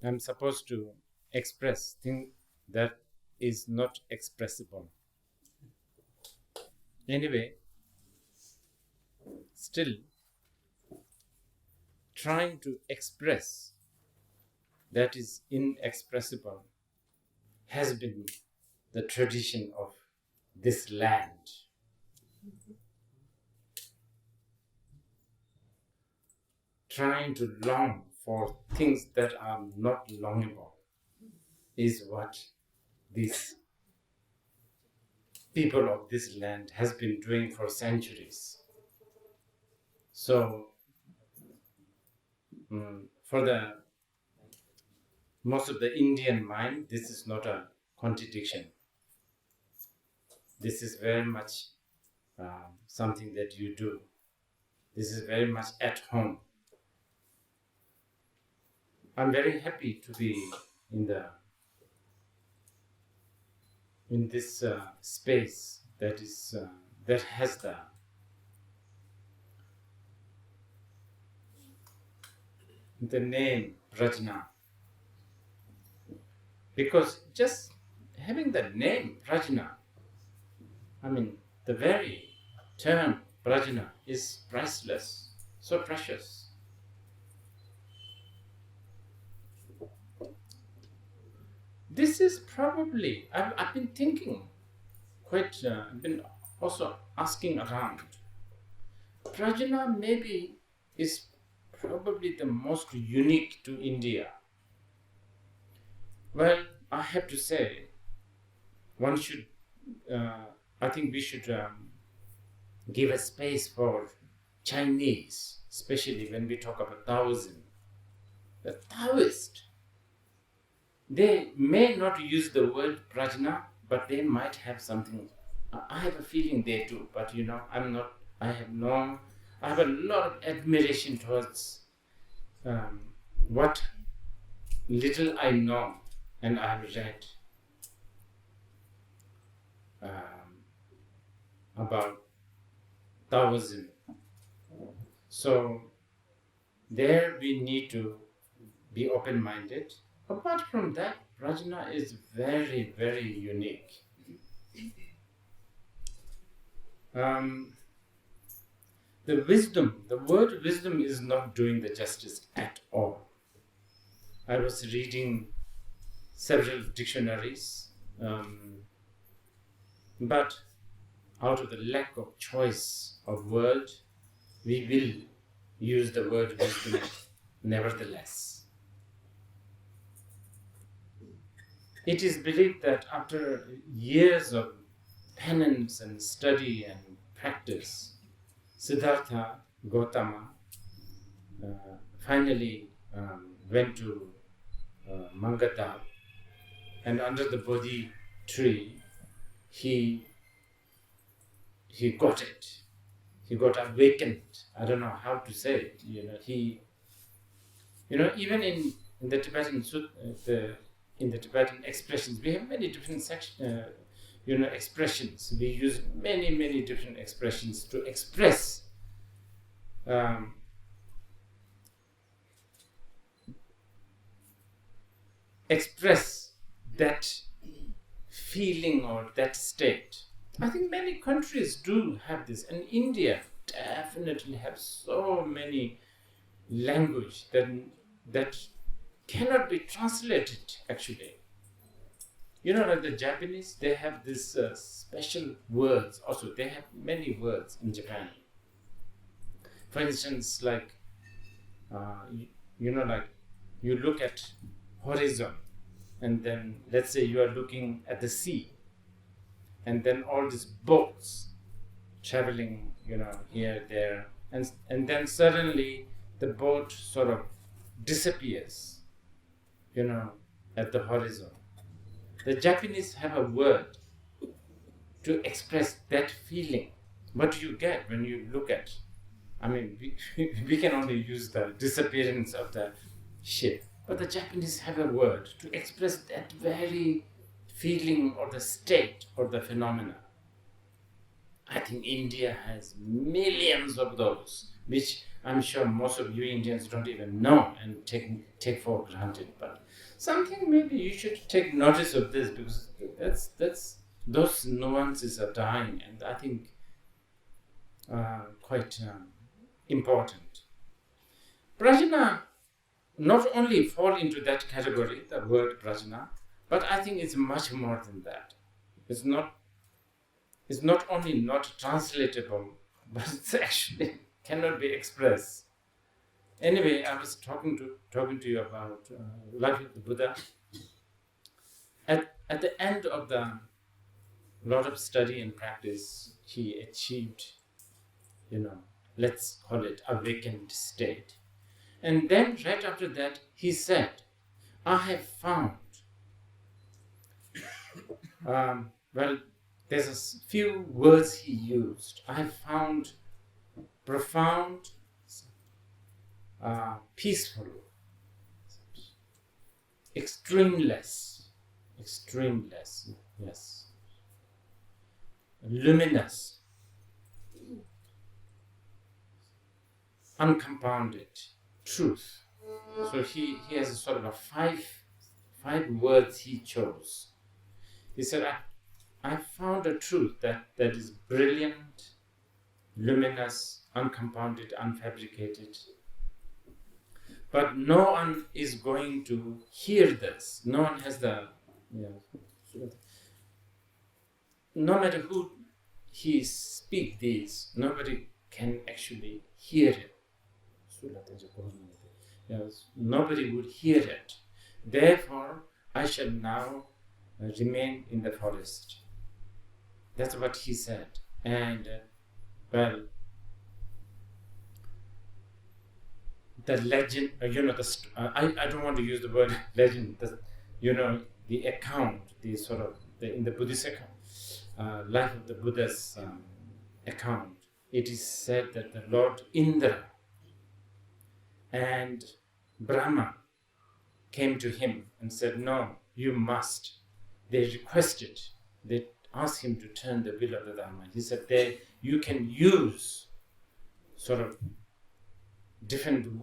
I'm supposed to express things that is not expressible. Anyway, still trying to express that is inexpressible has been the tradition of this land. Trying to long for things that are not longable is what these people of this land has been doing for centuries. So for the most of the Indian mind, this is not a contradiction. This is very much something that you do. This is very much at home. I'm very happy to be in this space that is that has the name Prajna, because just having the name Prajna, I mean the very term Prajna is priceless, so precious. This is probably, I've been thinking quite, I've been also asking around. Prajna maybe is probably the most unique to India. Well, I have to say, one should, I think we should give a space for Chinese, especially when we talk about Taoism. The Taoist, they may not use the word prajna, but they might have something. I have a feeling they do, but I'm not. I have a lot of admiration towards what little I know and I have read about Taoism. So there we need to be open-minded. Apart from that, Prajna is very, very unique. The word wisdom is not doing the justice at all. I was reading several dictionaries, but out of the lack of choice of word, we will use the word wisdom nevertheless. It is believed that after years of penance and study and practice, Siddhartha Gautama finally went to Mangata, and under the Bodhi tree, he got it. He got awakened. I don't know how to say it. Even in the Tibetan in the Tibetan expressions, we have many different expressions. We use many, many different expressions to express that feeling or that state. I think many countries do have this, and India definitely have so many language that cannot be translated actually. Like the Japanese, they have this special words also. They have many words in Japan. For instance, like, like you look at horizon, and then let's say you are looking at the sea, and then all these boats traveling, here, there, and then suddenly the boat sort of disappears, at the horizon. The Japanese have a word to express that feeling. What do you get when you look at? I mean, we can only use the disappearance of the ship, but the Japanese have a word to express that very feeling or the state or the phenomena. I think India has millions of those, which I'm sure most of you Indians don't even know and take for granted. But something maybe you should take notice of this, because that's those nuances are dying, and I think quite important. Prajna not only fall into that category, the word prajna, but I think it's much more than that. It's not only not translatable, but it's actually cannot be expressed. Anyway, I was talking to you about life of the Buddha. At the end of the lot of study and practice, he achieved, let's call it awakened state. And then right after that, he said, I have found, well, there's a few words he used. I have found profound, peaceful, extremeless, yes, luminous, uncompounded truth. So he has a sort of a five words he chose. He said, I found a truth that is brilliant, luminous, uncompounded, unfabricated. But no one is going to hear this. No one has no matter who he speak these, nobody can actually hear it. Yes, nobody would hear it. Therefore, I shall now remain in the forest. That's what he said. And, well, the legend, I don't want to use the word legend, the account, in the Buddhist account, life of the Buddha's account, it is said that the Lord Indra and Brahma came to him and said, no, you must. They requested, they asked him to turn the wheel of the Dharma. He said, you can use sort of different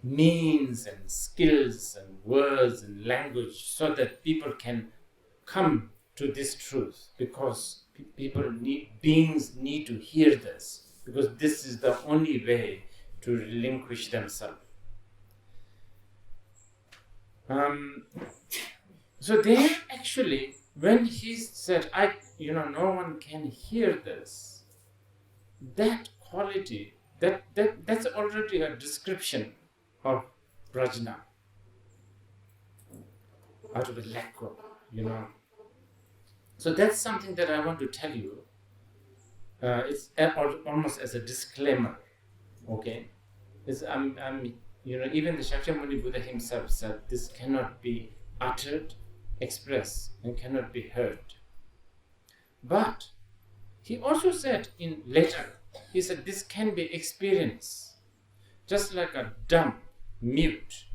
means and skills and words and language so that people can come to this truth, because beings need to hear this, because this is the only way to relinquish themselves. So then actually, when he said, no one can hear this, that quality, that's already a description of Prajna, out of a lack of, So that's something that I want to tell you. It's almost as a disclaimer, okay? Even the Shakyamuni Buddha himself said this cannot be uttered, expressed, and cannot be heard. But he also said he said this can be experienced, just like a dumb mute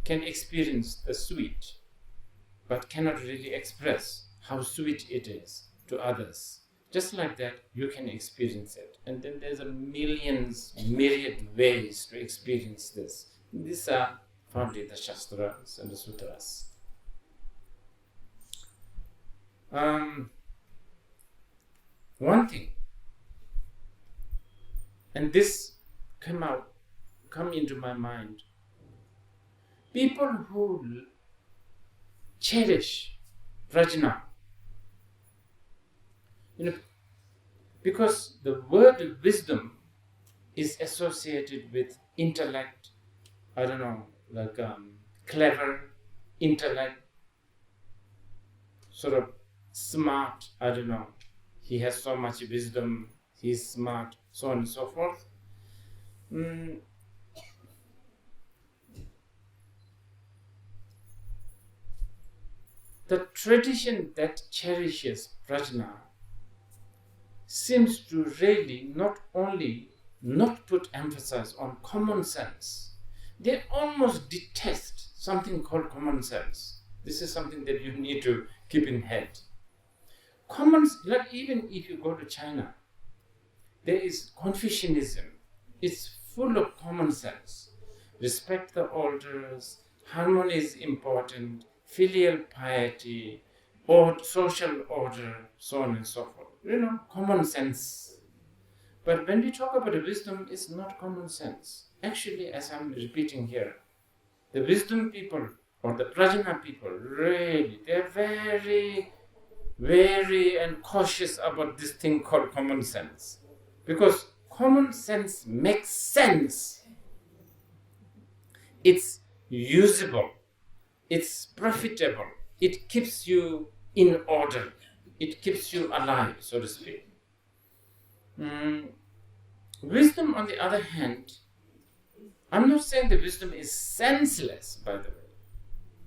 can experience the sweet, but cannot really express how sweet it is to others. Just like that, you can experience it. And then there's myriad ways to experience this. These are found in the Shastras and the Sutras. One thing, and this come into my mind, people who cherish Prajna, because the word wisdom is associated with intellect, clever, intellect, sort of smart, he has so much wisdom, he's smart, so on and so forth. The tradition that cherishes Prajna seems to really not only not put emphasis on common sense, they almost detest something called common sense. This is something that you need to keep in head. Even if you go to China, there is Confucianism. It's full of common sense. Respect the elders, harmony is important, filial piety, or social order, so on and so forth. Common sense. But when we talk about wisdom, it's not common sense. Actually, as I'm repeating here, the wisdom people or the Prajna people, really, they're very, very and cautious about this thing called common sense. Because common sense makes sense. It's usable. It's profitable. It keeps you in order. It keeps you alive, so to speak. Wisdom, on the other hand, I'm not saying the wisdom is senseless, by the way.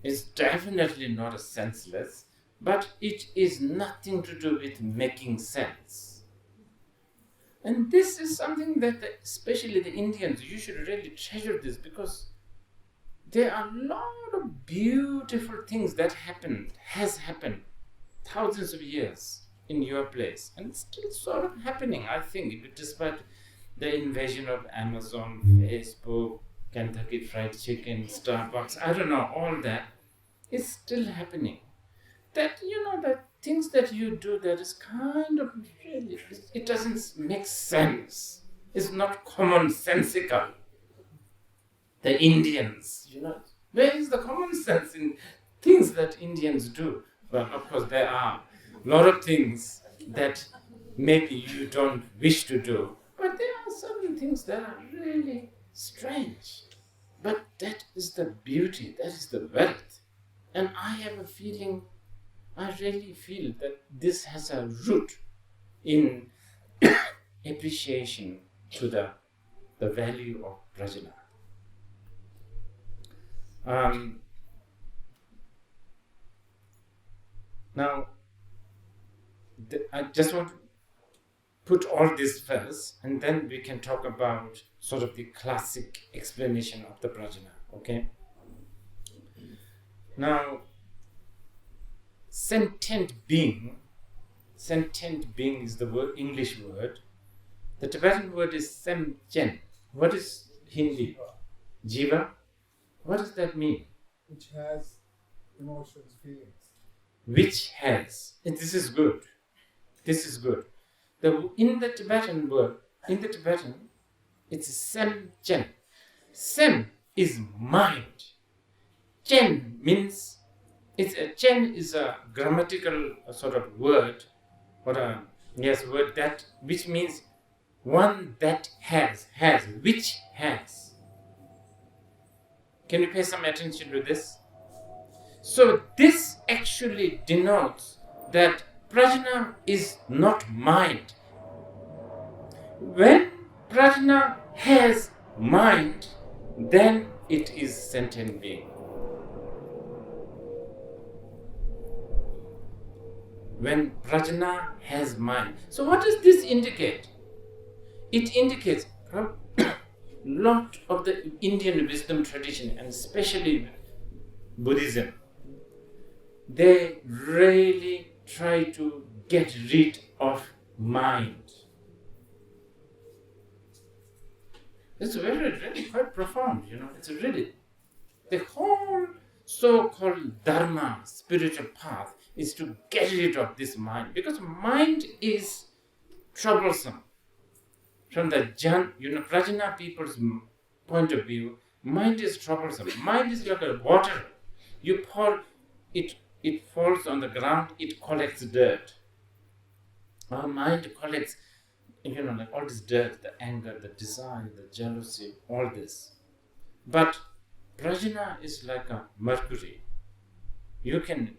It's definitely not a senseless, but it is nothing to do with making sense. And this is something that especially the Indians, you should really treasure this, because there are a lot of beautiful things that has happened thousands of years in your place, and it's still sort of happening, I think, despite the invasion of Amazon, Facebook, Kentucky Fried Chicken, Starbucks, I don't know, all that, it's still happening. That, the things that you do that is kind of really, it doesn't make sense. It's not commonsensical. The Indians, where is the common sense in things that Indians do? Well, of course, there are a lot of things that maybe you don't wish to do, but there are certain things that are really strange. But that is the beauty, that is the wealth. And I really feel that this has a root in appreciation to the value of Prajna. Now, I just want to put all this first, and then we can talk about sort of the classic explanation of the Prajna, okay? Now, sentient being is the English word. The Tibetan word is semchen. What is Hindi? Jiva? What does that mean? Which has emotions, feelings. Which has. And this is good. In the Tibetan, it's semchen. Sem is mind. Chen means, chen is a grammatical sort of word, word that, which means one that has, which has. Can you pay some attention to this? So this actually denotes that Prajna is not mind. When Prajna has mind, then it is sentient being. When Prajna has mind. So what does this indicate? It indicates a lot of the Indian wisdom tradition, and especially Buddhism, they really try to get rid of mind. It's really quite profound, It's really, the whole so-called Dharma, spiritual path, is to get rid of this mind, because mind is troublesome. From the Prajna people's point of view, mind is troublesome. Mind is like a water. You pour it, it falls on the ground, it collects dirt. Our mind collects, like all this dirt, the anger, the desire, the jealousy, all this. But Prajna is like a mercury. You can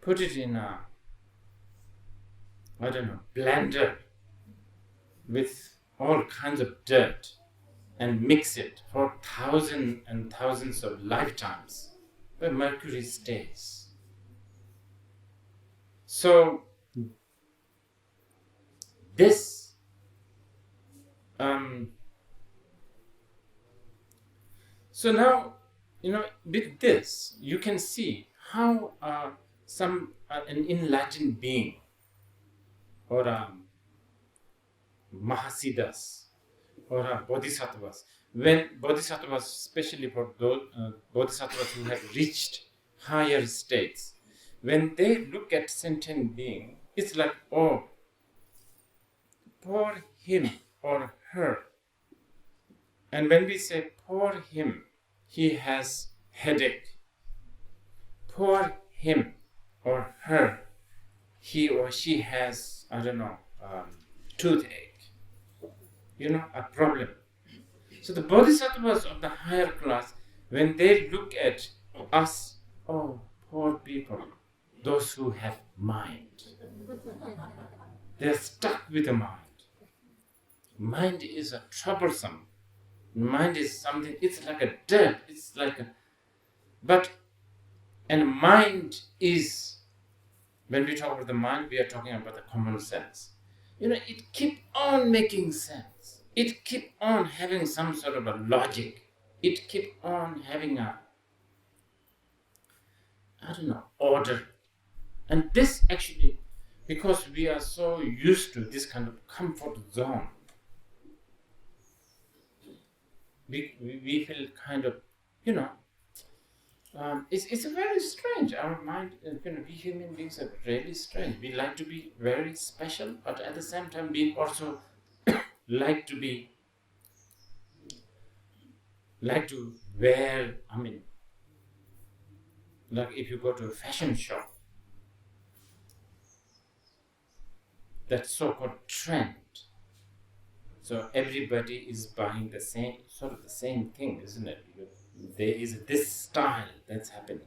put it in a, blender with all kinds of dirt and mix it for thousands and thousands of lifetimes, but mercury stays. So this so now, with this you can see how an enlightened being or Mahasiddhas or Bodhisattvas. When Bodhisattvas, especially for those Bodhisattvas who have reached higher states, when they look at sentient being, it's like, oh, poor him or her. And when we say poor him, he has headache. Poor him or her, he or she has, toothache. A problem. So the bodhisattvas of the higher class, when they look at us, oh, poor people, those who have mind. They're stuck with the mind. Mind is a troublesome. Mind is something, it's like a dirt, and mind is, when we talk about the mind, we are talking about the common sense. It keep on making sense. It keep on having some sort of a logic. It keep on having order. And this actually, because we are so used to this kind of comfort zone, we feel kind of, it's very strange. Our mind, we human beings are really strange. We like to be very special, but at the same time, we also like to wear, like if you go to a fashion shop, that so-called trend. So everybody is buying the same thing, isn't it? There is this style that's happening.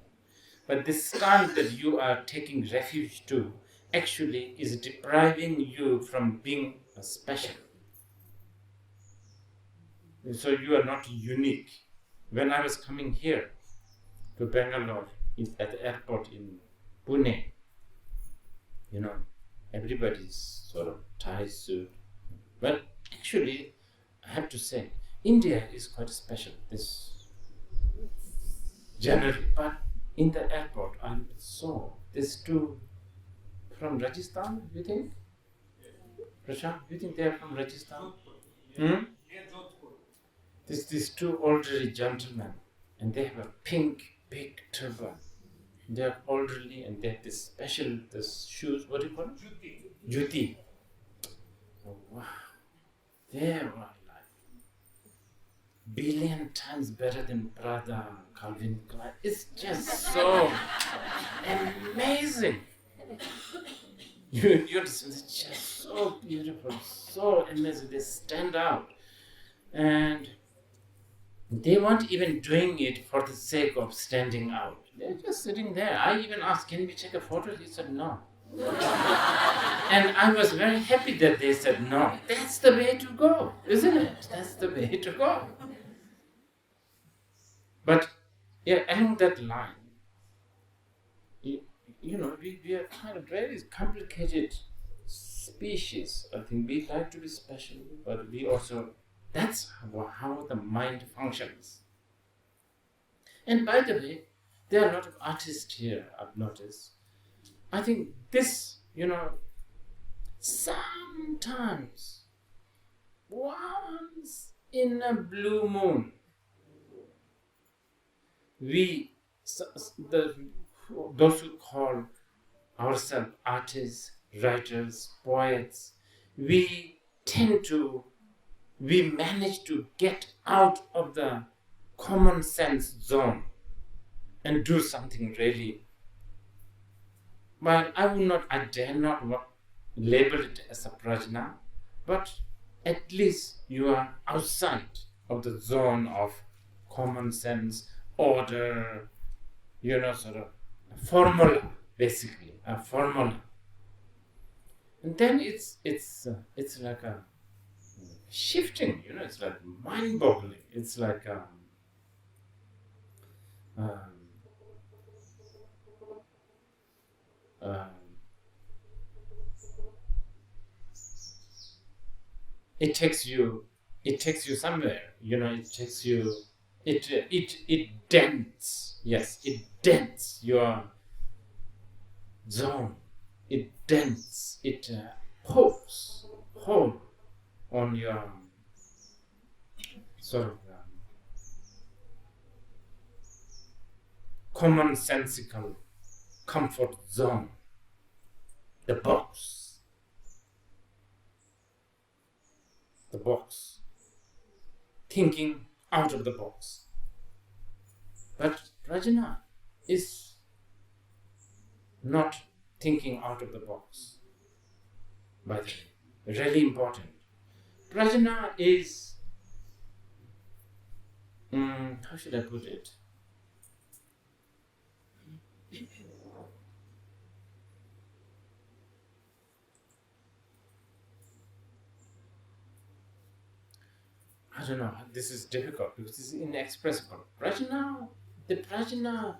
But this style that you are taking refuge to actually is depriving you from being special. So you are not unique. When I was coming here to Bengaluru, at the airport in Pune, everybody's sort of tie suit. But actually, I have to say, India is quite special, this generally. But in the airport, I saw these two from Rajasthan, you think? Prajna, you think they are from Rajasthan? These two elderly gentlemen, and they have a pink big turban. They are elderly and they have this shoes, what do you call it? Juti. Oh, wow. They were like billion times better than Prada, Calvin Klein. It's just so amazing. You understand? It's just so beautiful, so amazing. They stand out. And they weren't even doing it for the sake of standing out. They're just sitting there. I even asked, can we take a photo? He said no. And I was very happy that they said no. That's the way to go, isn't it? That's the way to go. But yeah, along that line, we are kind of very complicated species. I think we like to be special, but we also, that's how the mind functions. And by the way, there are a lot of artists here, I've noticed. I think this, sometimes, once in a blue moon, those who call ourselves artists, writers, poets, we manage to get out of the common sense zone and do something really. Well, I dare not label it as a prajna, but at least you are outside of the zone of common sense, order, sort of a formula, basically, a formula. And then it's like a shifting, it's like mind-boggling. It's like it takes you somewhere, it dents, yes, it dents your zone, it dents, it pokes hole on your sort of commonsensical comfort zone, the box, thinking out of the box. But Prajna is not thinking out of the box. By the way, really important. Prajna is, how should I put it? I don't know, this is difficult because it's inexpressible. Prajna, the Prajna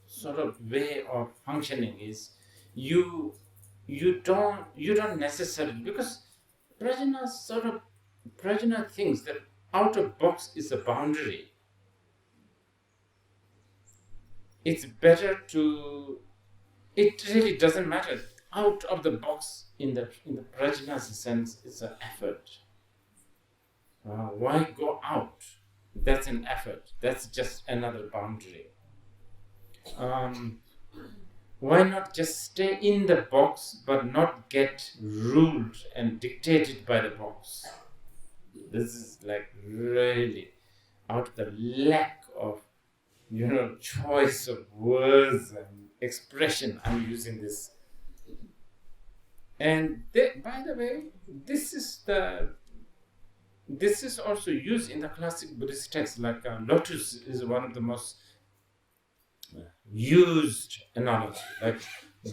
sort of way of functioning is you don't necessarily, because Prajna thinks that out of box is a boundary. It's better to, it really doesn't matter. Out of the box in the Prajna's sense is an effort. Why go out? That's an effort. That's just another boundary. Why not just stay in the box but not get ruled and dictated by the box? This is like really out of the lack of, choice of words and expression. I'm using this. And by the way, this is also used in the classic Buddhist texts, like lotus is one of the most used analogy, like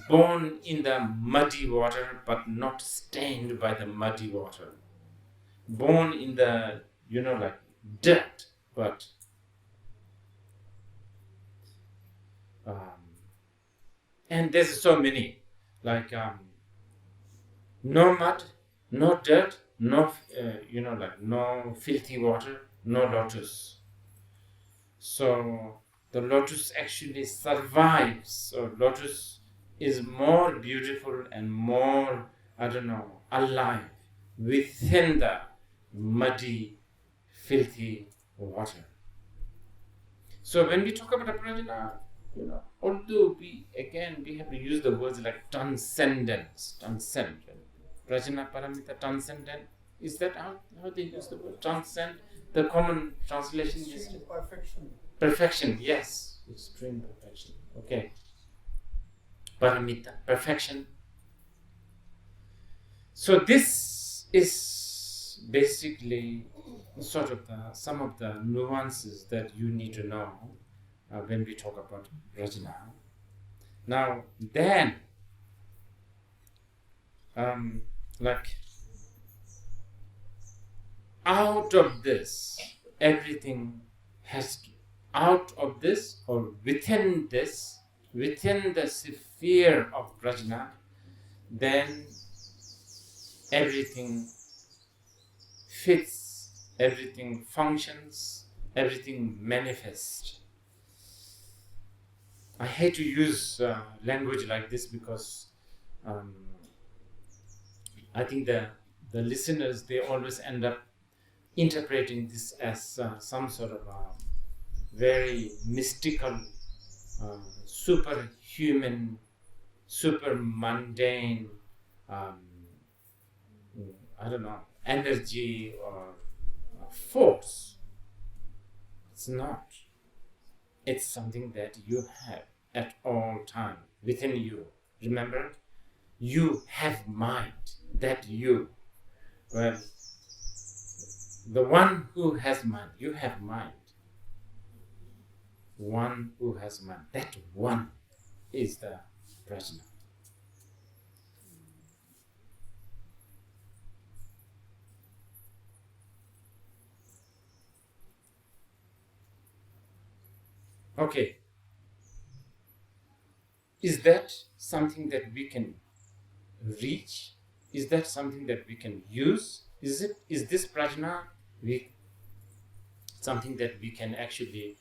born in the muddy water but not stained by the muddy water. Born in the, like dirt, but and there's so many, like no mud, no dirt, no, like no filthy water, no lotus. So the lotus actually survives. So lotus is more beautiful and more, alive within the muddy, filthy water. So when we talk about a Prajna, although we have to use the words like transcendence, transcend. Prajna paramita transcendent. Is that how they use the word transcend? The common translation is perfection. Perfection, yes. Extreme perfection. Okay. Paramita, perfection. So this is basically sort of some of the nuances that you need to know when we talk about Prajna. Now, then, out of this, everything has to, out of this or within the sphere of Prajna, then everything fits, everything functions, everything manifests. I hate to use language like this because I think the listeners, they always end up interpreting this as some sort of very mystical, superhuman, super mundane, energy or force. It's not. It's something that you have at all time within you. Remember, you have mind. That you. Well, the one who has mind, you have mind. One who has mind. That one is the Prajna. Okay. Is that something that we can reach? Is that something that we can use? Is this Prajna something that we can actually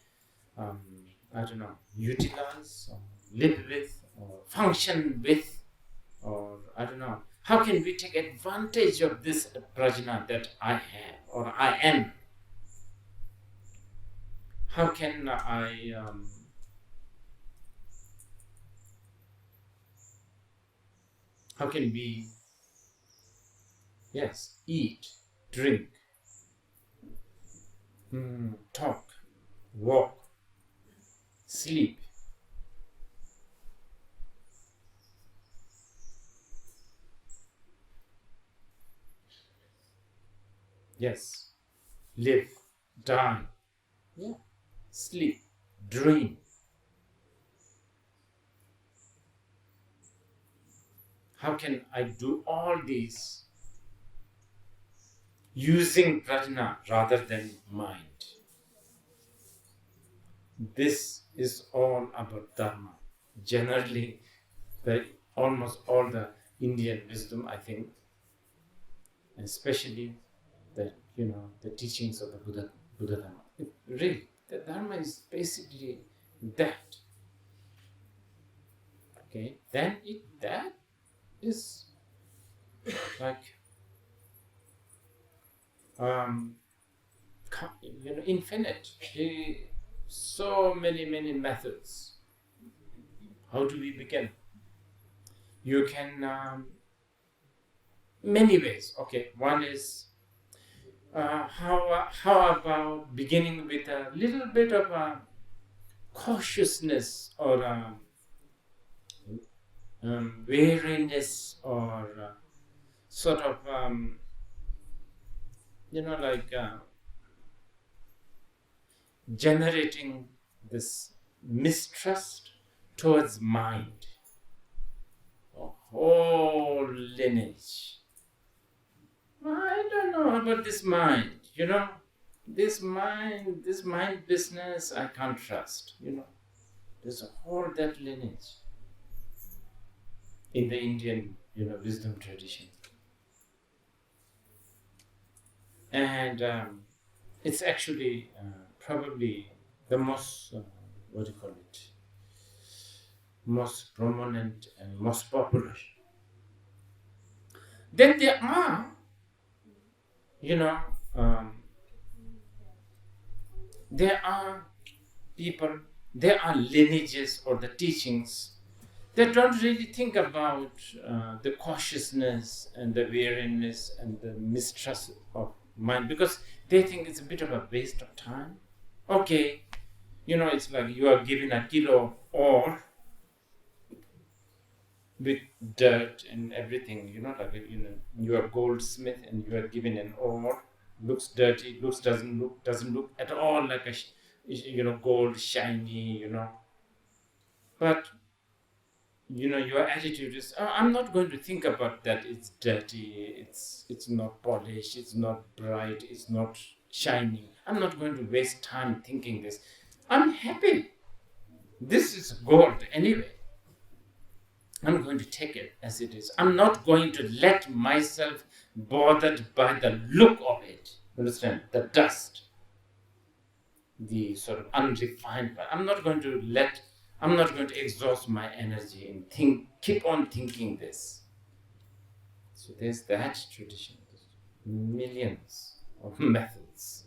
utilize or live with or function with, or How can we take advantage of this prajna that I have or I am? How can how can we, yes, eat, drink, talk, walk, sleep? Yes, live, die, yeah, sleep, dream. How can I do all these using prajna rather than mind? This is all about dharma. Generally, almost all the Indian wisdom, I think, especially the teachings of the Buddha Dharma. Really, the Dharma is basically that. Okay, then that is like infinite. So many methods. How do we begin? You can many ways. Okay, one is how about beginning with a little bit of a cautiousness or wariness or sort of generating this mistrust towards mind, a whole lineage. I don't know about this mind, this mind business I can't trust, There's a whole that lineage in the Indian, wisdom tradition. And it's actually probably the most, most prominent and most popular. Then there are, there are people, there are lineages or the teachings that don't really think about the cautiousness and the wariness and the mistrust of mind, because they think it's a bit of a waste of time. Okay, it's like you are given a kilo of ore with dirt and everything, you are a goldsmith and you are given an ore, looks dirty, doesn't look at all like a gold shiny, but your attitude is, I'm not going to think about that. It's dirty, it's not polished, it's not bright, it's not shining. I'm not going to waste time thinking this. I'm happy. This is gold anyway. I'm going to take it as it is. I'm not going to let myself bothered by the look of it. Understand? The dust, the sort of unrefined part. I'm not going to exhaust my energy and keep on thinking this. So there's that tradition. There's millions of methods.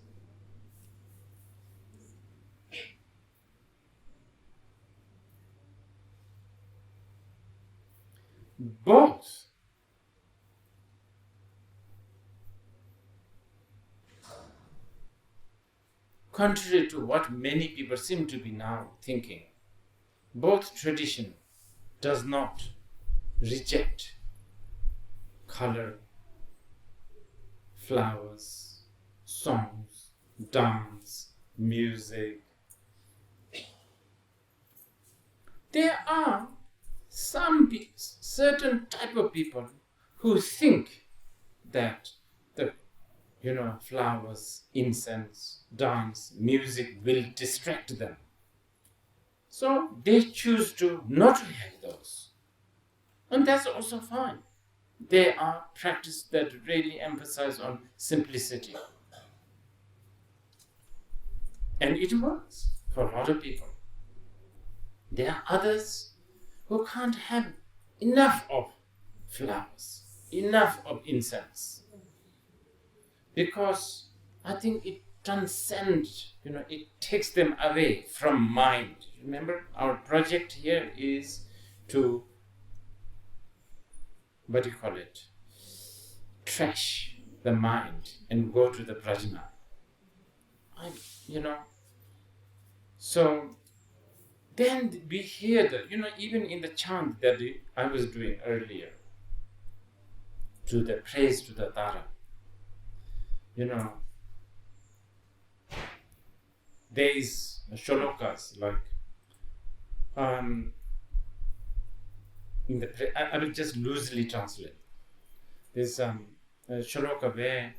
Both contrary to what many people seem to be now thinking, both tradition does not reject color, flowers, songs, dance, music. There are certain type of people who think that the flowers, incense, dance, music will distract them. So they choose to not have those. And that's also fine. There are practices that really emphasize on simplicity. And it works for a lot of people. There are others who can't have enough of flowers, enough of incense. Because I think it transcends, it takes them away from mind. Remember, our project here is to, trash the mind and go to the prajna. So then we hear that, even in the chant that I was doing earlier, to the praise to the Tara, there is shlokas like, I will just loosely translate. There's a shloka where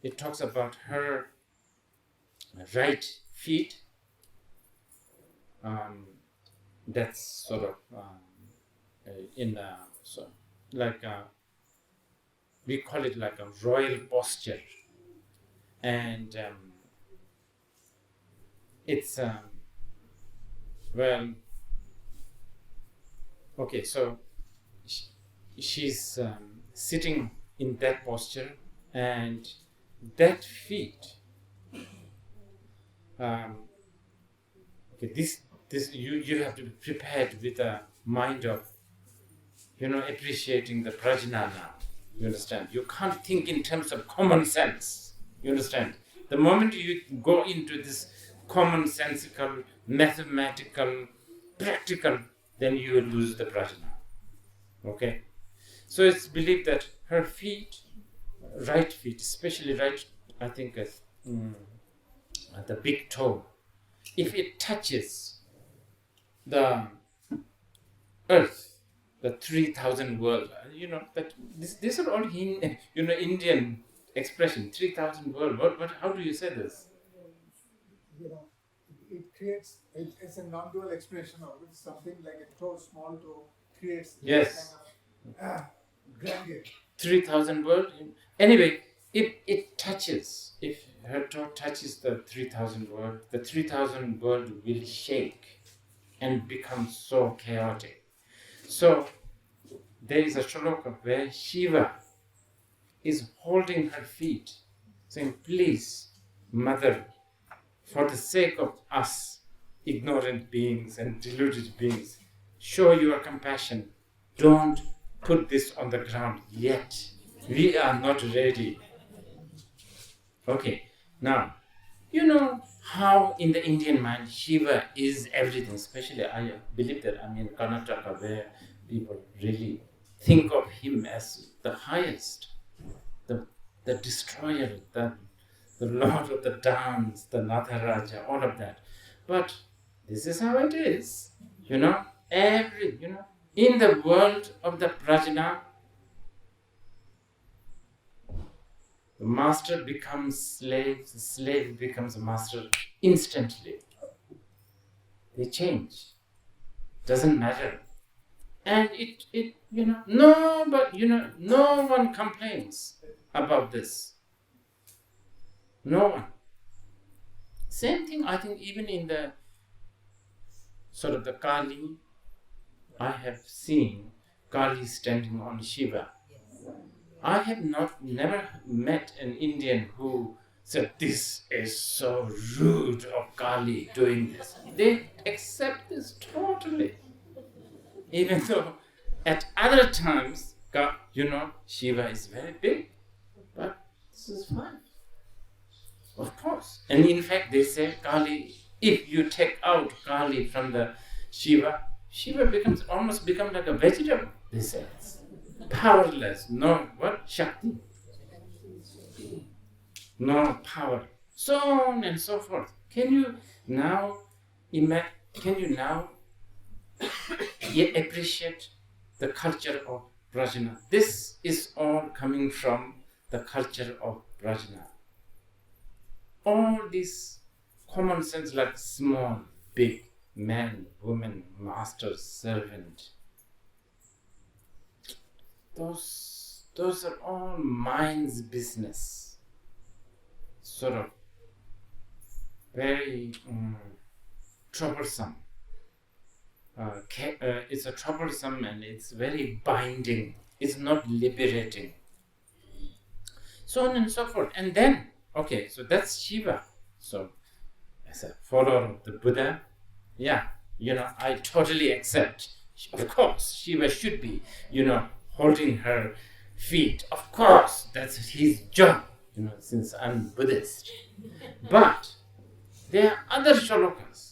it talks about her right feet. That's sort of we call it like a royal posture, and it's so she's sitting in that posture, and that feet. This you have to be prepared with a mind of, appreciating the prajna now. You understand? You can't think in terms of common sense. You understand? The moment you go into this commonsensical, mathematical, practical, then you will lose the prajna. Okay? So it's believed that her feet, right feet, especially right, I think the big toe, if it touches the earth, the 3,000 world, that these are all Indian expression, 3,000 world. What? How do you say this? It creates. It's a non-dual expression of it. Something like a toe, small toe, creates yes kind of grandeur. 3,000 world. Anyway, if it touches, if her toe touches the 3,000 world, the 3,000 world will shake and become so chaotic. So there is a shloka where Shiva is holding her feet, saying, please, mother, for the sake of us, ignorant beings and deluded beings, show your compassion. Don't put this on the ground yet. We are not ready. Okay, now, how in the Indian mind Shiva is everything, especially I believe that I'm in Karnataka, where people really think of him as the highest, the destroyer, the lord of the dance, the Nataraja, all of that. But this is how it is, in the world of the Prajna, the master becomes slave, the slave becomes a master instantly. They change. Doesn't matter. And no one complains about this. No one. Same thing, I think, even in the sort of the Kali, I have seen Kali standing on Shiva. I have never met an Indian who said, this is so rude of Kali doing this. They accept this totally. Even though at other times, Shiva is very big. But this is fine. Of course. And in fact, they say Kali, if you take out Kali from the Shiva almost becomes like a vegetable, they say. Powerless, no Shakti, no power, so on and so forth. Can you now appreciate the culture of Prajna? This is all coming from the culture of Prajna. All this common sense, like small, big, man, woman, master, servant, those are all mind's business. Sort of very troublesome. It's a troublesome and it's very binding It's not liberating. So on and so forth. And then, okay, so that's Shiva. So as a follower of the Buddha, yeah, I totally accept. Of course, Shiva should be, holding her feet. Of course, that's his job, since I'm Buddhist. But there are other shlokas.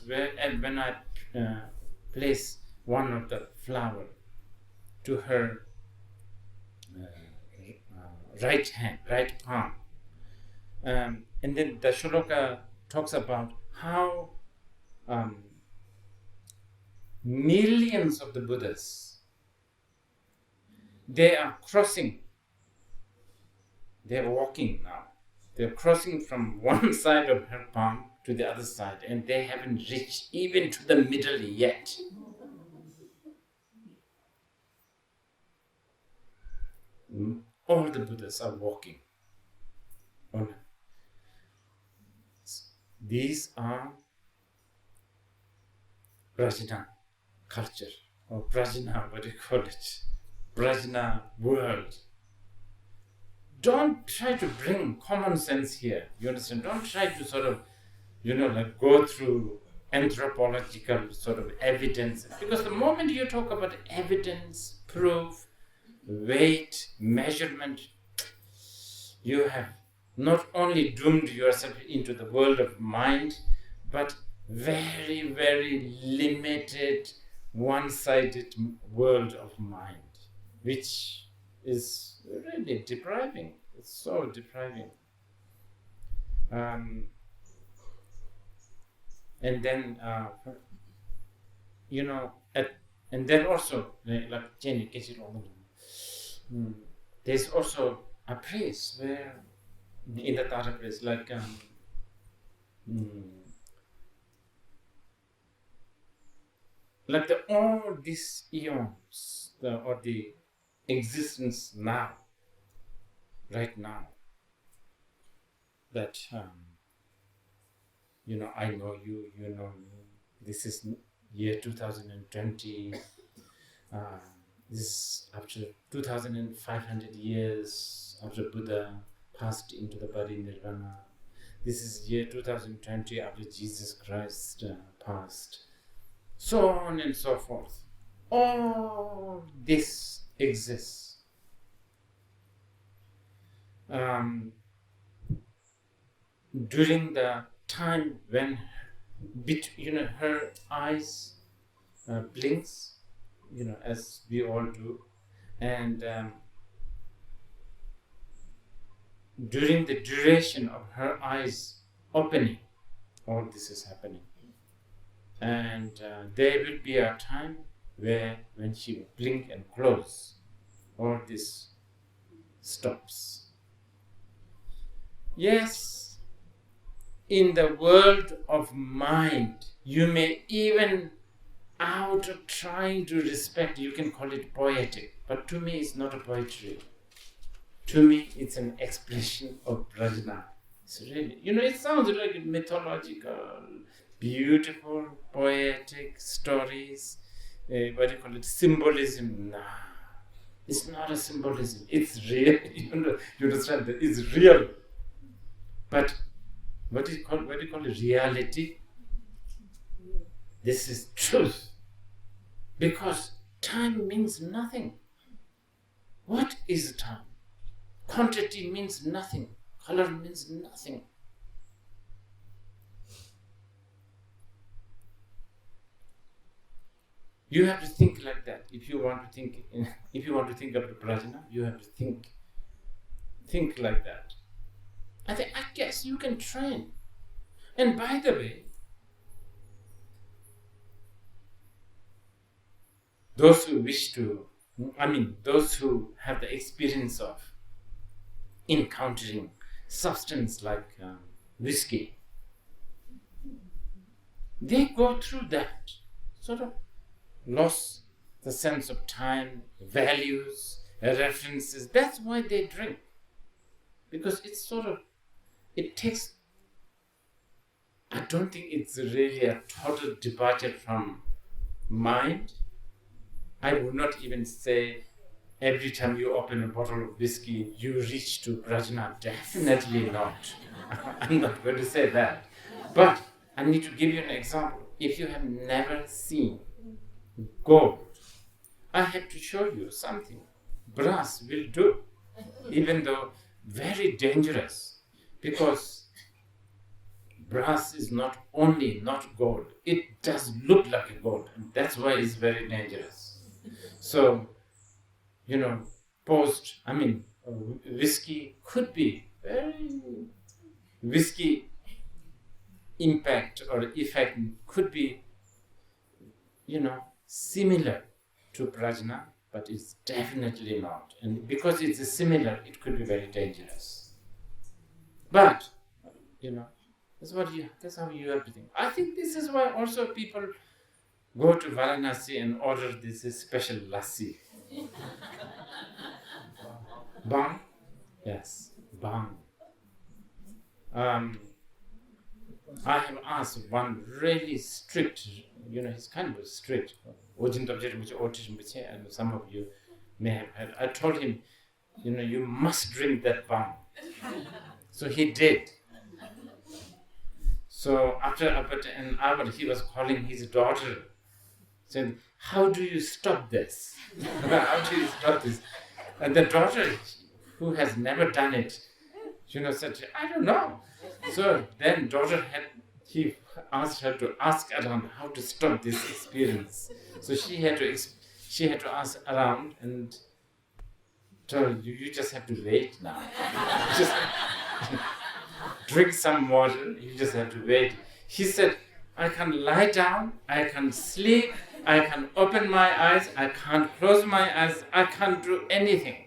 Where, and when I place one of the flower to her right hand, right palm, and then the shloka talks about how millions of the Buddhas, they are walking now. They're crossing from one side of her palm to the other side, and they haven't reached even to the middle yet. All the Buddhas are walking. These are Prajna culture, or Prajna, what do you call it? Prajna world. Don't try to bring common sense here. You understand? Don't try to sort of, go through anthropological sort of evidence. Because the moment you talk about evidence, proof, weight, measurement, you have not only doomed yourself into the world of mind, but very, very limited, one-sided world of mind, which is really depriving. It's so depriving. And then, and then also, like Jenny, there's also a place where, in the Tara place, like all these eons, or the existence now, right now, that I know you, you know me. This is year 2020. This is after 2,500 years after Buddha passed into the body nirvana. This is year 2020 after Jesus Christ passed. So on and so forth. All this exists. During the time when her eyes blinks, as we all do, and during the duration of her eyes opening, all this is happening. And there will be a time where, when she will blink and close, all this stops. Yes, in the world of mind, you may even, out of trying to respect, you can call it poetic, but to me it's not a poetry. To me it's an expression of Prajna. It's really, it sounds like mythological, beautiful, poetic stories. What do you call it? Symbolism. Nah, it's not a symbolism. It's real. You understand that it's real. But what do you call it? Reality. This is truth. Because time means nothing. What is time? Quantity means nothing. Color means nothing. You have to think like that. If you want to think of the Prajna, you have to think like that. I guess you can train. And by the way, those who have the experience of encountering substance like whiskey, they go through that sort of loss the sense of time, values, references. That's why they drink. Because it takes, I don't think it's really a total departure from mind, I would not even say every time you open a bottle of whiskey, you reach to Prajna. Definitely not. I'm not going to say that. But I need to give you an example. If you have never seen gold, I have to show you something. Brass will do, even though very dangerous, because brass is not only not gold, it does look like a gold, and that's why it's very dangerous. So, whiskey could be very, whiskey impact or effect could be, similar to Prajna, but it's definitely not. And because it's similar, it could be very dangerous. But, that's how you have to think. I think this is why also people go to Varanasi and order this special lassi. Bang? Yes, bang. I have asked one really strict, he's kind of strict, and some of you may have heard. I told him, you must drink that bang. So he did. So after about an hour, he was calling his daughter, saying, how do you stop this? How do you stop this? And the daughter, who has never done it, said, I don't know. So then he asked her to ask around how to stop this experience. So she had to ask around and told you just have to wait now. Just drink some water, you just have to wait. He said, I can lie down, I can sleep, I can open my eyes, I can't close my eyes, I can't do anything.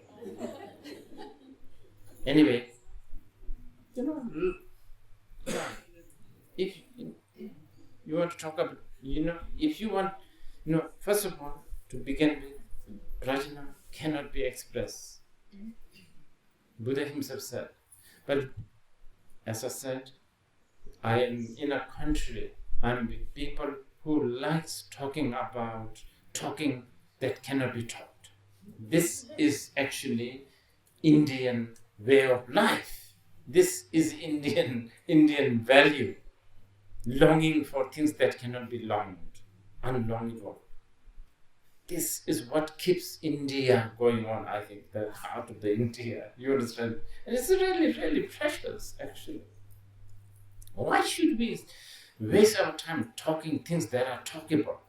Anyway, if you want to talk about, if you want, first of all, to begin with, Prajna cannot be expressed. Buddha himself said. But as I said, I am in a country, I'm with people who likes talking that cannot be taught. This is actually Indian way of life. This is Indian value. Longing for things that cannot be longed, unlongable. This is what keeps India going on, I think, the heart of the India. You understand? And it's really, really precious, actually. Why should we waste our time talking things that are talkable?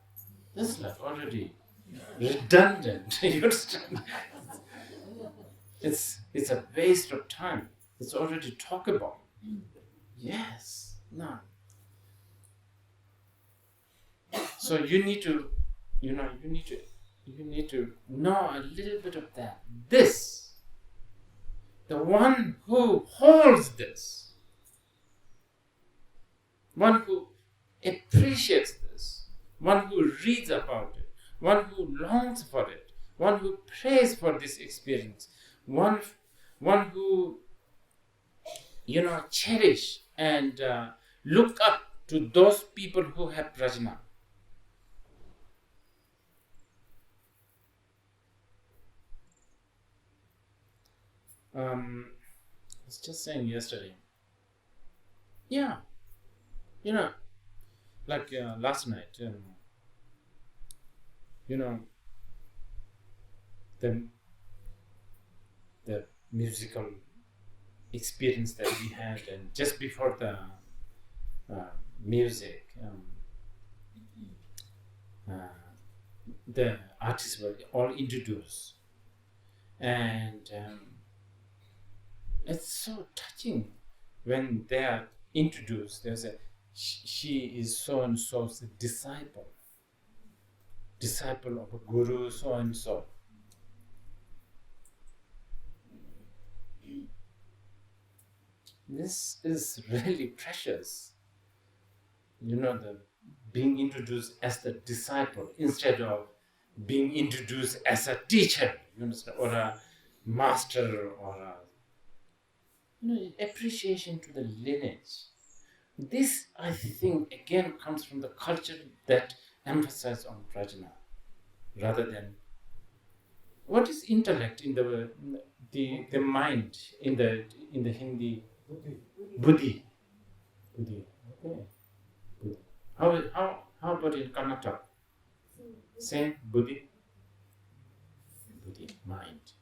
This is like already redundant. You understand? It's a waste of time. It's already talkable. Yes. No. So you need to know a little bit of that. This, the one who holds this, one who appreciates this, one who reads about it, one who longs for it, one who prays for this experience, one who cherish and look up to those people who have prajna. I was just saying yesterday. Yeah, like last night. The musical experience that we had, and just before the music, the artists were all introduced, and it's so touching when they are introduced. They say, she is so and so's disciple of a guru, so and so. This is really precious. The being introduced as the disciple instead of being introduced as a teacher, or a master, or a appreciation to the lineage. This, I think, again comes from the culture that emphasizes on prajna. rather than what is intellect in the mind in the Hindi? Buddhi. Buddhi. Okay. Buddhi. How about in Karnataka? Same Buddhi. Buddhi, mind.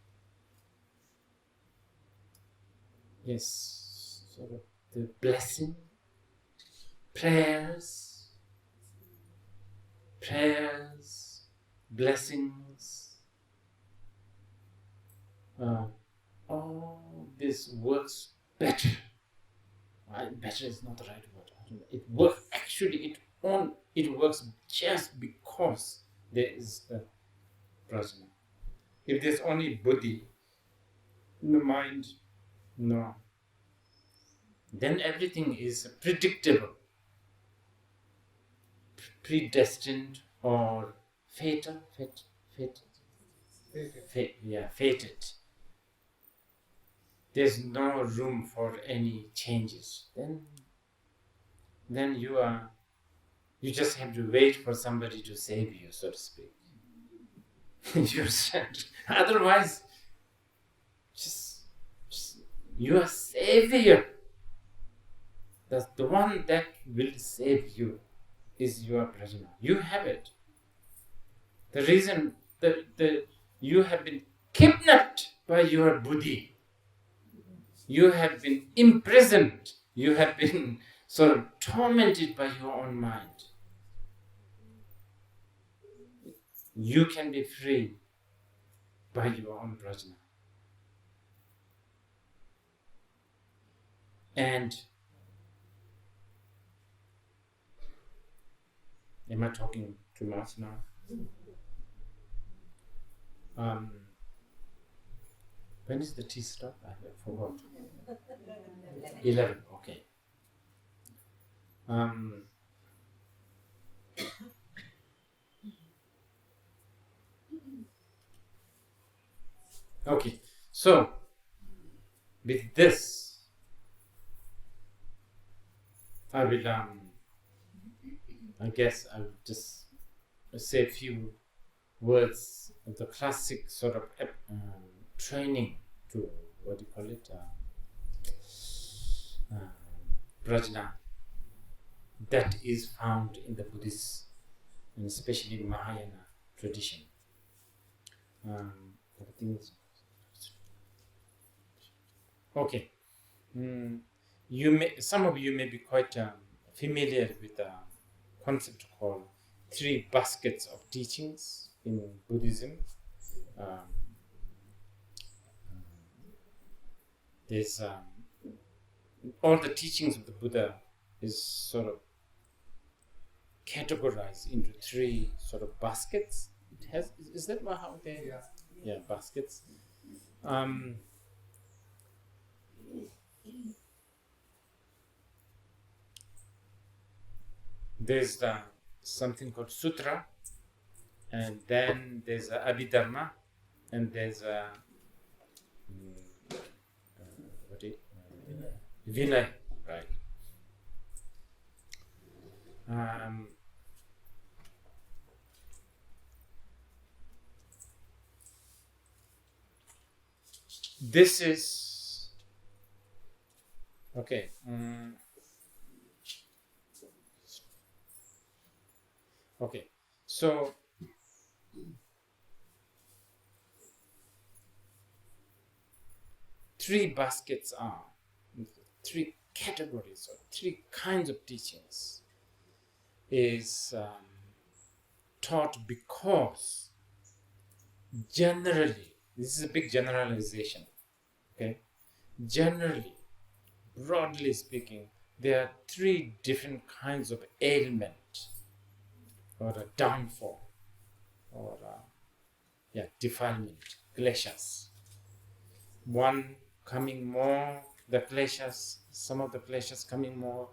Yes, sort of the blessing, prayers, blessings. All this works better. Better is not the right word. It works actually. It works just because there is the prajna. If there's only buddhi in the mind, no. Then everything is predictable, predestined, or fated. Fated. There's no room for any changes. Then you just have to wait for somebody to save you, so to speak. Otherwise, just you are savior. That's the one that will save you is your prajna. You have it. The reason that you have been kidnapped by your buddhi. You have been imprisoned. You have been sort of tormented by your own mind. You can be free by your own prajna. And am I talking too much now? When is the tea stop? I forgot. 11. Okay. Okay. So with this, I will. I guess I'll just say a few words of the classic sort of training to what do you call it? Prajna that is found in the Buddhist and especially Mahayana tradition. Okay, some of you may be quite familiar with the concept called 3 baskets of teachings in Buddhism. There's all the teachings of the Buddha is sort of categorized into 3 sort of baskets. It has is that how they baskets. There's something called sutra, and then there's abhidharma, and there's Vinay, right? This is okay. Okay, so three baskets are 3 categories or 3 kinds of teachings is taught because generally, this is a big generalization, okay? Generally, broadly speaking, there are 3 different kinds of ailment or a downfall or defilement, kleshas. One coming more, the kleshas, some of the kleshas coming more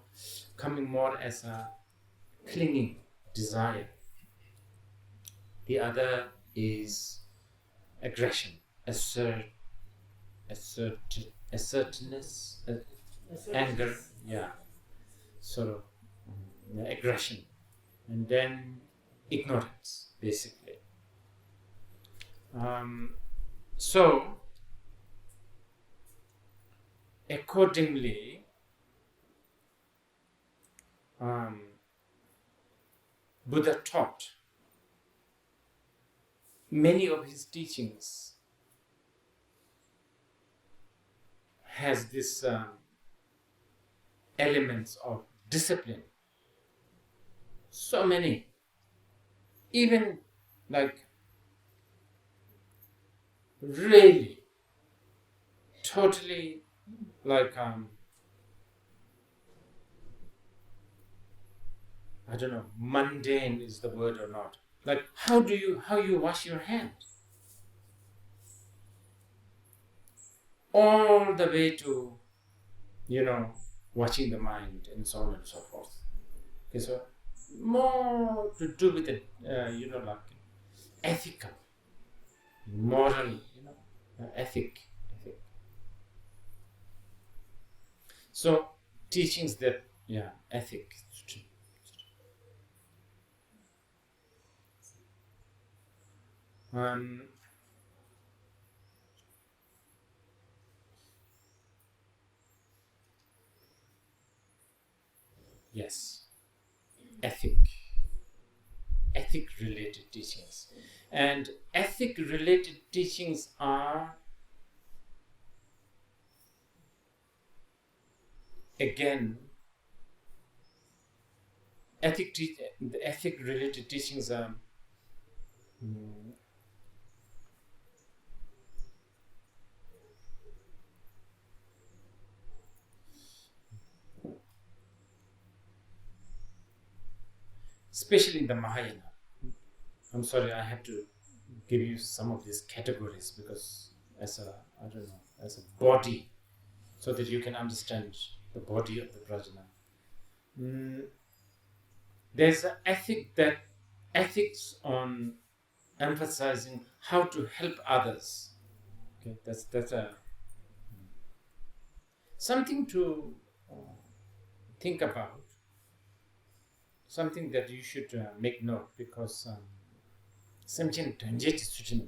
as a clinging desire. The other is aggression, assertiveness, anger, sort of aggression, and then ignorance, basically. So, accordingly, Buddha taught many of his teachings has this elements of discipline. So many, even like really, totally like I don't know, mundane is the word or not. Like how you wash your hand, all the way to watching the mind and so on and so forth. Okay, so more to do with the like ethical, moral, ethic. So teachings that ethic. Yes, ethic related teachings, and ethic related teachings are again the ethic related teachings are especially in the Mahayana. I'm sorry, I have to give you some of these categories because as a body, so that you can understand the body of the Prajna. There's an ethics on emphasizing how to help others. Okay, that's a something to think about, something that you should make note, because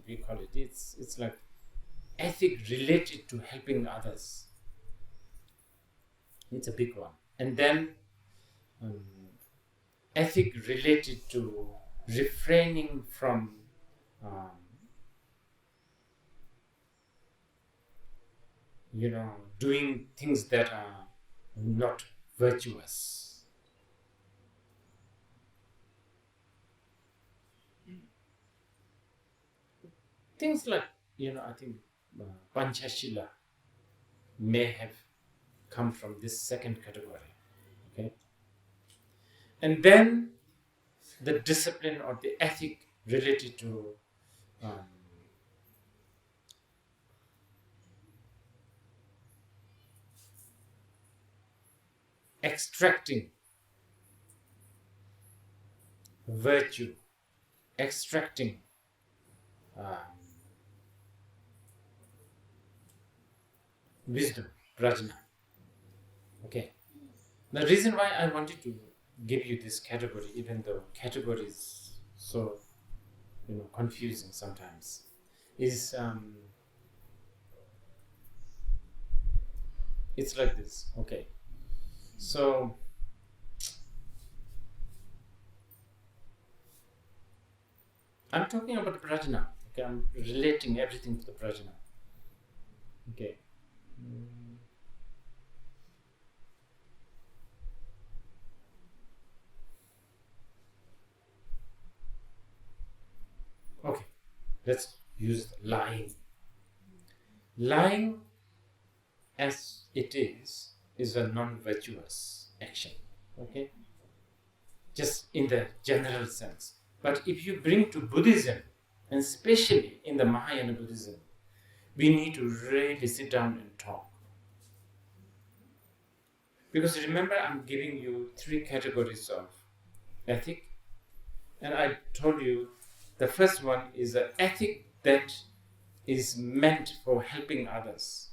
we call it. It's like ethic related to helping others. It's a big one. And then ethic related to refraining from doing things that are not virtuous. Things like, I think Panchashila may have come from this second category. Okay. And then the discipline or the ethic related to extracting virtue, extracting wisdom, Prajna. Okay. The reason why I wanted to give you this category, even though category is so confusing sometimes, is it's like this. Okay. So I'm talking about the Prajna. Okay, I'm relating everything to the Prajna. Okay. Okay, let's use lying. Lying, as it is a non-virtuous action. Okay, just in the general sense. But if you bring to Buddhism, and especially in the Mahayana Buddhism, we need to really sit down and talk. Because remember, I'm giving you 3 categories of ethic, and I told you the first one is an ethic that is meant for helping others,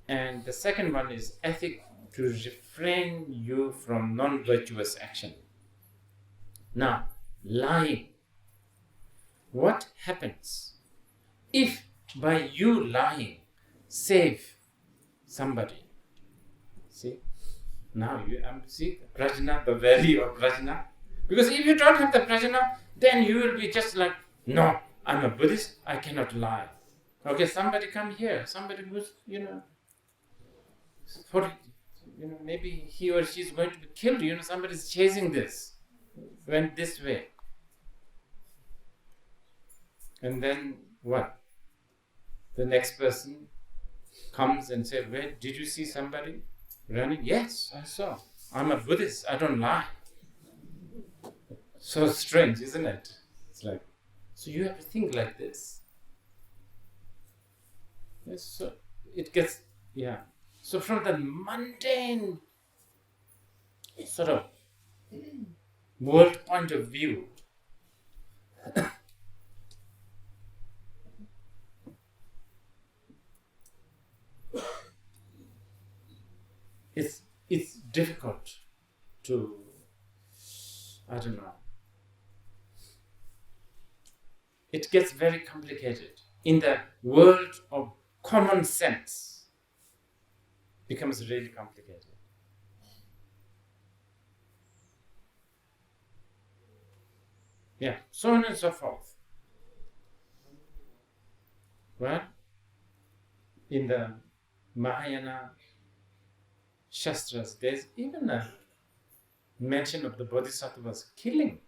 and the second one is ethic to refrain you from non-virtuous action. Now, lying. What happens If by you lying save somebody, see, now you see Prajna, the value of Prajna. Because if you don't have the Prajna, then you will be just like, no, I'm a Buddhist, I cannot lie. Okay, somebody come here, somebody who's, for, maybe he or she is going to be killed, somebody's chasing this, went this way. And then what? The next person comes and says, wait, did you see somebody running? Yes, I saw. I'm a Buddhist, I don't lie. So strange, isn't it? It's like, so you have to think like this. Yes, so it gets, So from the mundane sort of world point of view, it's difficult to, I don't know. It gets very complicated. In the world of common sense, becomes really complicated. Yeah, so on and so forth. Well, in the Mahayana Shastras, there's even a mention of the bodhisattvas killing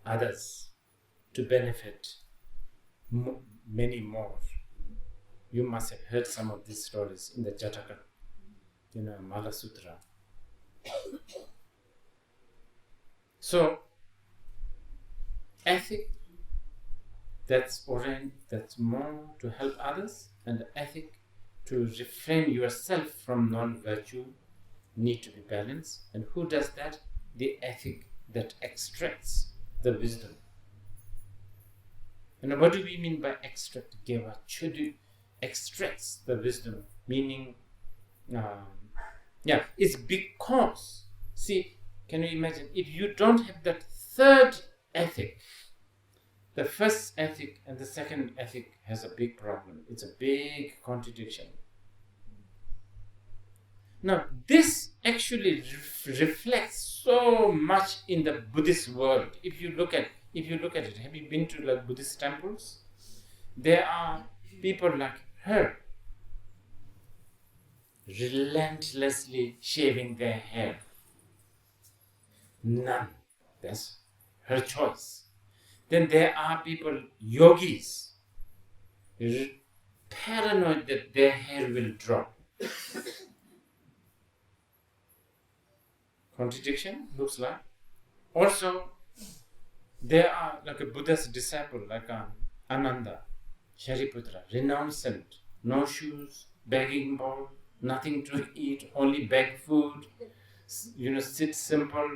others to benefit many more. You must have heard some of these stories in the Jataka, Mala Sutra. So, ethic that's more to help others, and the ethic to refrain yourself from non-virtue need to be balanced. And who does that? The ethic that extracts the wisdom. And what do we mean by extract? Geva Chudu extracts the wisdom, meaning, it's because, see, can you imagine, if you don't have that third ethic, the first ethic and the second ethic has a big problem. It's a big contradiction. Now, this actually reflects so much in the Buddhist world. If you look at it, have you been to Buddhist temples? There are people like her, relentlessly shaving their hair. None. That's her choice. Then there are people, yogis, paranoid that their hair will drop. Contradiction, looks like. Also, there are like a Buddha's disciple, like Ananda, Shariputra, renouncant, no shoes, begging bowl, nothing to eat, only beg food, sit simple.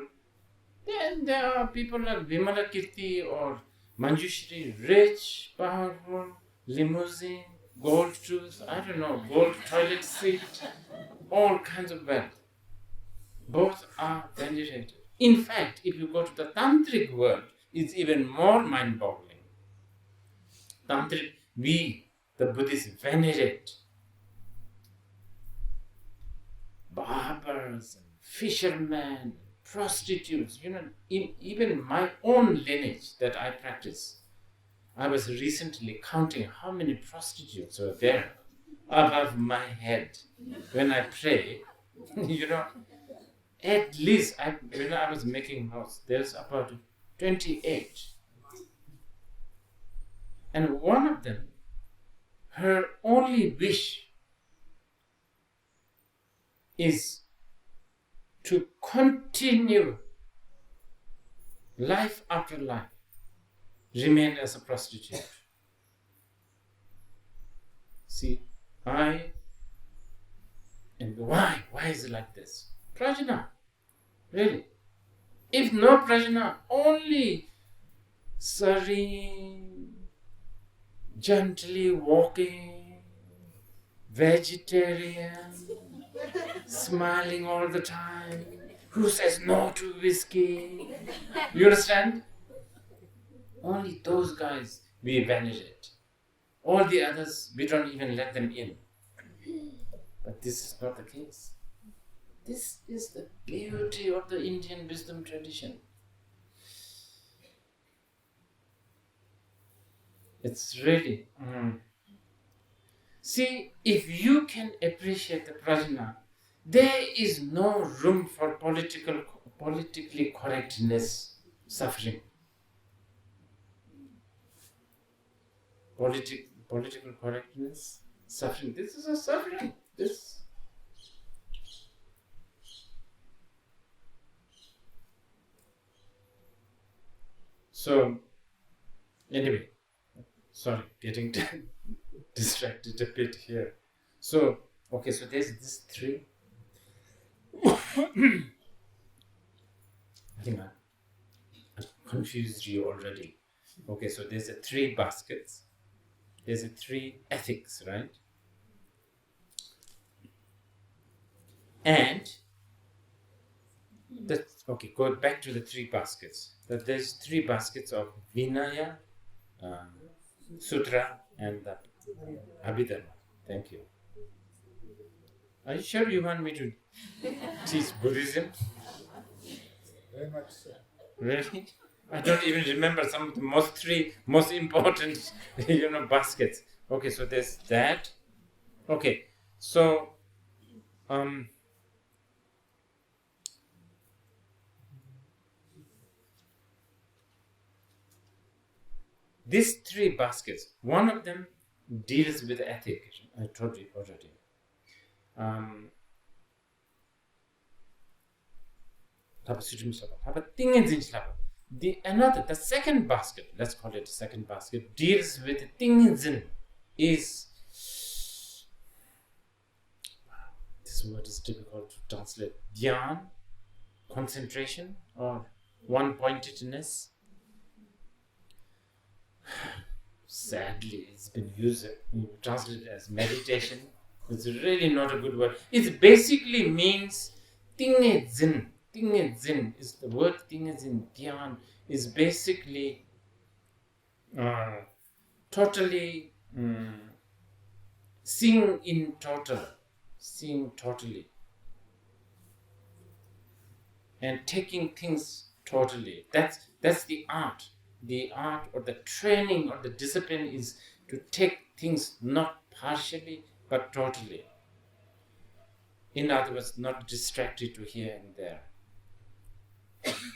Then there are people like Vimala Kirti or Manjushri, rich, powerful, limousine, gold shoes, gold toilet seat, all kinds of wealth. Both are venerated. In fact, if you go to the Tantric world, it's even more mind-boggling. Tantric, we, the Buddhists, venerate barbers and fishermen, prostitutes. Even my own lineage that I practice, I was recently counting how many prostitutes were there above my head when I pray. At least when I was making house, there's about 28. And one of them, her only wish is to continue life after life, remain as a prostitute. See, and why? Why is it like this? Prajna, really. If no prajna, only serene, gently walking, vegetarian, smiling all the time, who says no to whiskey. You understand? Only those guys we venerate. All the others, we don't even let them in. But this is not the case. This is the beauty of the Indian wisdom tradition. It's really... See, if you can appreciate the Prajna, there is no room for politically correctness, suffering. Political correctness, suffering. This is a suffering. This. So, anyway, sorry, getting distracted a bit here. So, okay, so there's this three. I think I confused you already. Okay, so there's a three baskets. There's a three ethics, right? And that's okay. Go back to the three baskets. That there's three baskets of Vinaya, Sutra, and the Abhidharma. Thank you. Are you sure you want me to teach Buddhism? Very much so. Really? I don't even remember some of the three most important, baskets. Okay, so there's that. Okay, so these three baskets, one of them deals with ethics. I told you already. The second basket, let's call it the second basket, deals with Tingzin. Is this word is difficult to translate. Dhyan, concentration, or one-pointedness. Sadly, it's been translated as meditation. It's really not a good word. It basically means Tingzin. Tingzin is the word. Tingzin, Dhyan, is basically totally seeing totally, and taking things totally. That's the art. The art or the training or the discipline is to take things not partially but totally. In other words, not distracted to here and there.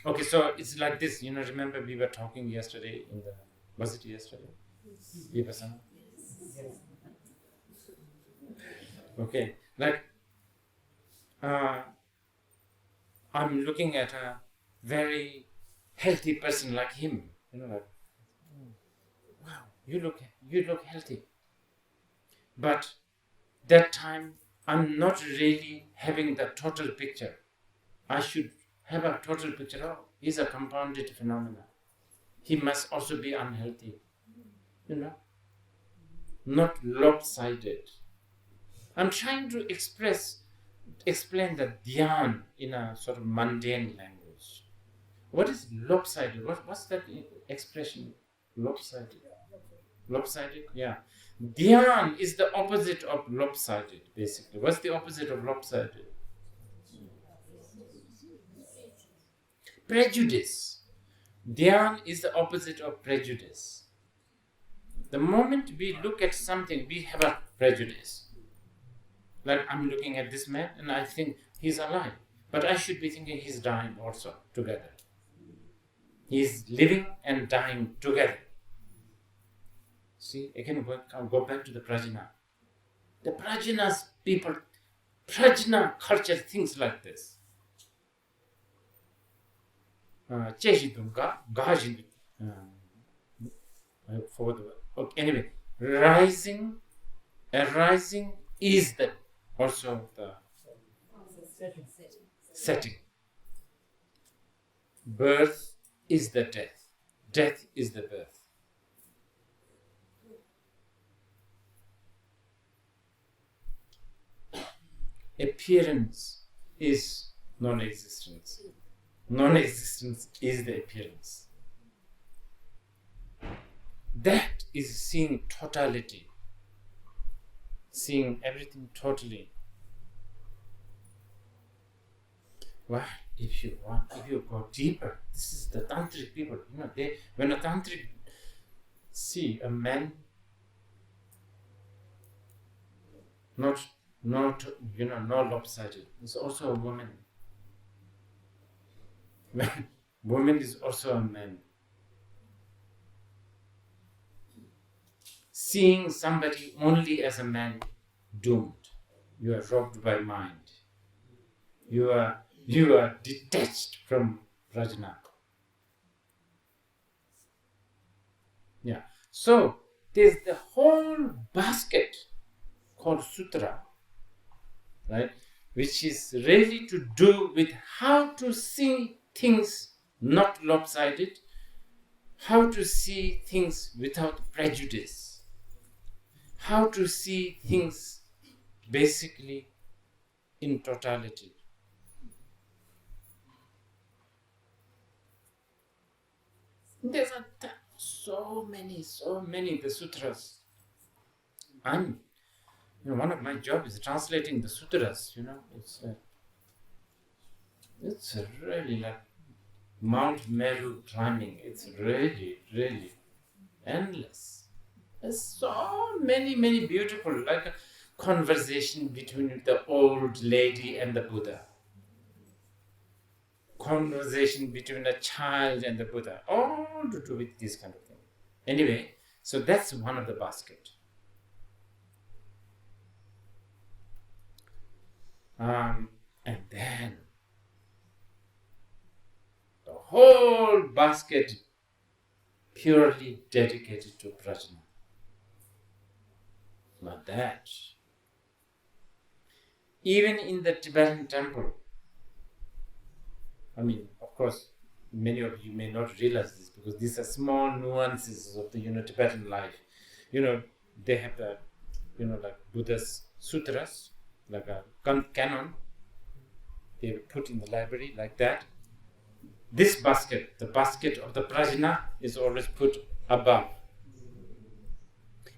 Okay, so it's like this. Remember we were talking yesterday was it yesterday? Vipassana? Okay, like I'm looking at a very healthy person like him. Like, wow, you look healthy. But that time I'm not really having the total picture. I should have a total picture. Oh, he's a compounded phenomena. He must also be unhealthy. Not lopsided. I'm trying to explain the dhyan in a sort of mundane language. What is lopsided? What's that expression? Lopsided? Lopsided? Yeah. Dhyan is the opposite of lopsided, basically. What's the opposite of lopsided? Prejudice. Dhyan is the opposite of prejudice. The moment we look at something, we have a prejudice. Like I'm looking at this man and I think he's alive. But I should be thinking he's dying also together. He's living and dying together. See, again, go back to the Prajna. The Prajna's people, Prajna culture thinks like this. I forgot the word. Okay, anyway, arising is also the setting. Birth is the death. Death is the birth. Appearance is non-existence. Non-existence is the appearance. That is seeing totality, seeing everything totally. Well, if you go deeper, this is the tantric people. When a tantric see a man, not no lopsided. It's also a woman. Woman is also a man. Seeing somebody only as a man, doomed. You are robbed by mind. You are detached from Prajna. Yeah. So there's the whole basket called sutra, right? Which is really to do with how to see things not lopsided, how to see things without prejudice, how to see things basically in totality. There's so many the sutras. One of my job is translating the sutras. It's really like Mount Meru climbing. It's really, really endless. There's so many beautiful, like a conversation between the old lady and the Buddha. Conversation between a child and the Buddha. All to do with this kind of thing. Anyway, so that's one of the basket. And then the whole basket purely dedicated to Prajna. Not that. Even in the Tibetan temple, of course, many of you may not realize this because these are small nuances of the Tibetan life. They have the like Buddha's sutras, like a canon. They put in the library like that. This basket, the basket of the Prajna, is always put above.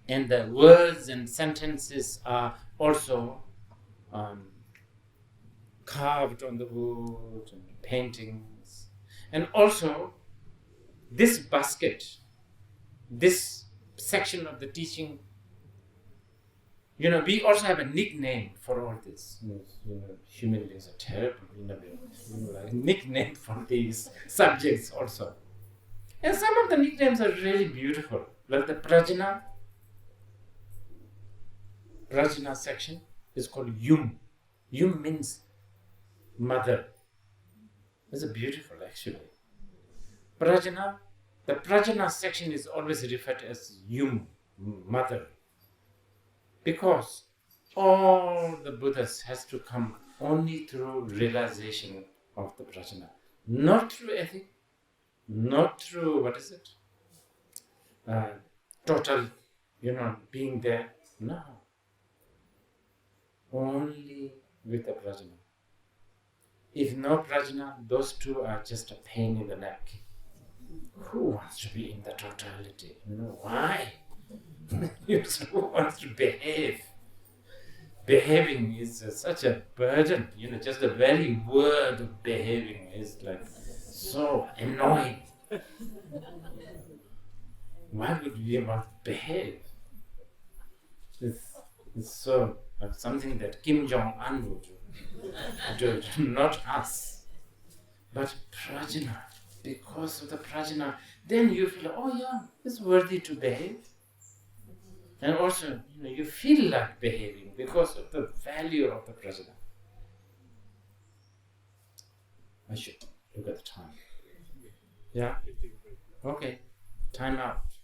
And the words and sentences are also carved on the wood and paintings. And also, this basket, this section of the teaching, we also have a nickname for all this. Human beings are terrible, like nickname for these subjects also. And some of the nicknames are really beautiful, like the Prajna section is called Yum. Yum means mother. It's beautiful actually. Prajna, the Prajna section is always referred to as Yum, mother. Because all the Buddhas has to come only through realization of the Prajna. Not through ethic, not through, total, being there. No. Only with the Prajna. If no Prajna, those two are just a pain in the neck. Who wants to be in the totality? Why? Who wants to behave? Behaving is such a burden. Just the very word of behaving is like so annoying. Why would we want to behave? It's so like something that Kim Jong-un would do, not us. But Prajna, because of the Prajna, then you feel, oh yeah, it's worthy to behave. And also, you feel like behaving because of the value of the Prajna. I should look at the time. Yeah? Okay, time out.